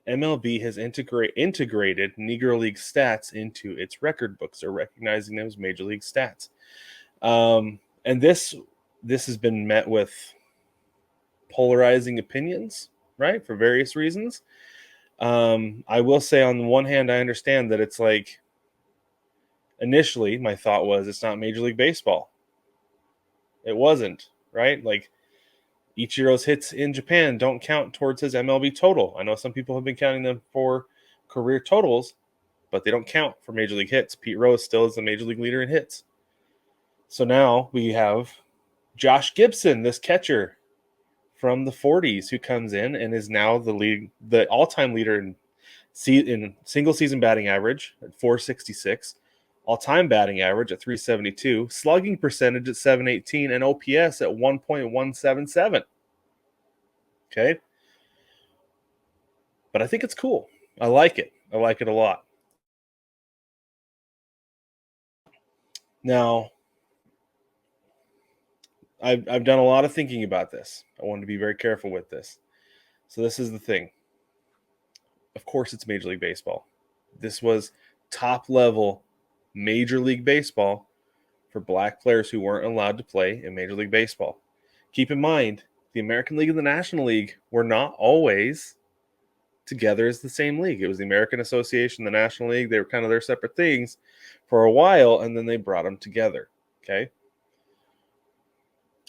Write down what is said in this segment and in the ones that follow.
MLB has integrated Negro League stats into its record books. They're recognizing them as Major League stats. And this has been met with polarizing opinions, right, for various reasons. I will say, on the one hand, I understand that it's like, initially my thought was it's not Major League Baseball. It wasn't, right? Like, Ichiro's hits in Japan don't count towards his MLB total. I know some people have been counting them for career totals, but they don't count for Major League hits. Pete Rose still is the Major League leader in hits. So now we have Josh Gibson, this catcher from the 40s, who comes in and is now the all-time leader in single season batting average at 466, all-time batting average at 372, slugging percentage at 718, and OPS at 1.177. Okay? But I think it's cool. I like it. I like it a lot. Now, I've done a lot of thinking about this. I want to be very careful with this. So this is the thing. Of course, it's Major League Baseball. This was top-level Major League Baseball for black players who weren't allowed to play in Major League Baseball. Keep in mind, the American League and the National League were not always together as the same league. It was the American Association, the National League. They were kind of their separate things for a while, and then they brought them together. Okay.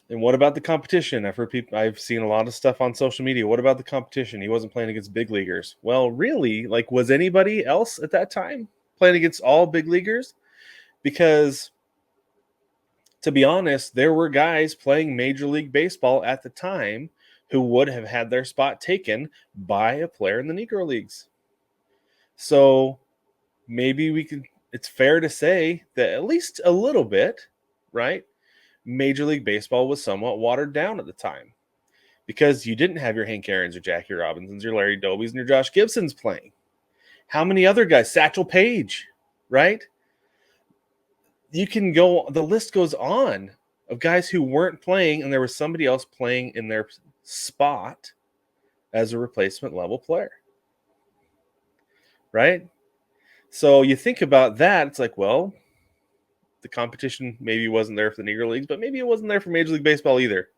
And what about the competition? I've seen a lot of stuff on social media. What about the competition? He wasn't playing against big leaguers. Well, really, like, was anybody else at that time playing against all big leaguers? Because, to be honest, there were guys playing Major League Baseball at the time who would have had their spot taken by a player in the Negro Leagues. So maybe it's fair to say that at least a little bit, right? Major League Baseball was somewhat watered down at the time because you didn't have your Hank Aaron's or Jackie Robinsons, your Larry Dobies, and your Josh Gibsons playing. How many other guys? Satchel Paige, right? You can go, the list goes on of guys who weren't playing, and there was somebody else playing in their spot as a replacement level player, right? So you think about that, it's like, well, the competition maybe wasn't there for the Negro Leagues, but maybe it wasn't there for Major League Baseball either,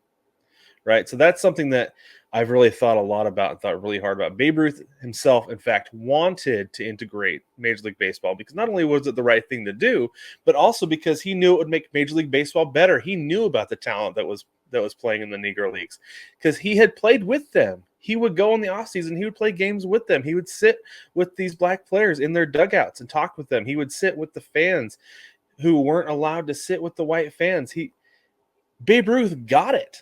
right? So that's something that I've really thought a lot about and thought really hard about. Babe Ruth himself, in fact, wanted to integrate Major League Baseball because not only was it the right thing to do, but also because he knew it would make Major League Baseball better. He knew about the talent that was playing in the Negro Leagues because he had played with them. He would go in the offseason. He would play games with them. He would sit with these black players in their dugouts and talk with them. He would sit with the fans who weren't allowed to sit with the white fans. Babe Ruth got it.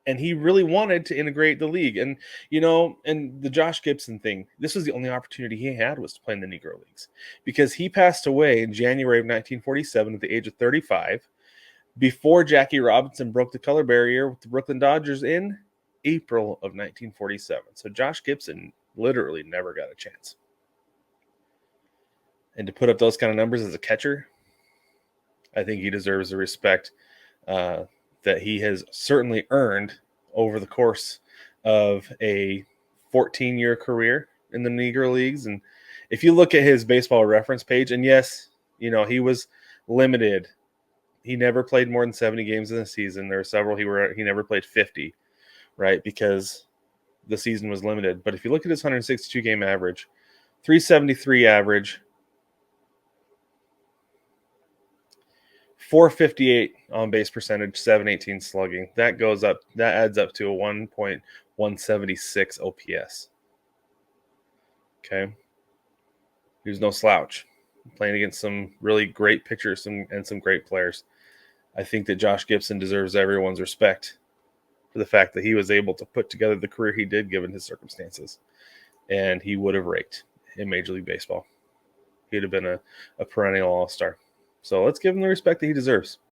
And he really wanted to integrate the league. And, and the Josh Gibson thing, this was the only opportunity he had, was to play in the Negro Leagues. Because he passed away in January of 1947 at the age of 35, before Jackie Robinson broke the color barrier with the Brooklyn Dodgers in April of 1947. So Josh Gibson literally never got a chance. And to put up those kind of numbers as a catcher, I think he deserves the respect that he has certainly earned over the course of a 14-year career in the Negro Leagues. And if you look at his baseball reference page, and yes, he was limited. He never played more than 70 games in a season. There were several he never played 50, right? Because the season was limited. But if you look at his 162 game average, 373 average, 458 on base percentage, 718 slugging. That adds up to a 1.176 OPS. Okay. He was no slouch, playing against some really great pitchers and some great players. I think that Josh Gibson deserves everyone's respect for the fact that he was able to put together the career he did given his circumstances. And he would have raked in Major League Baseball. He'd have been a perennial all-star. So let's give him the respect that he deserves.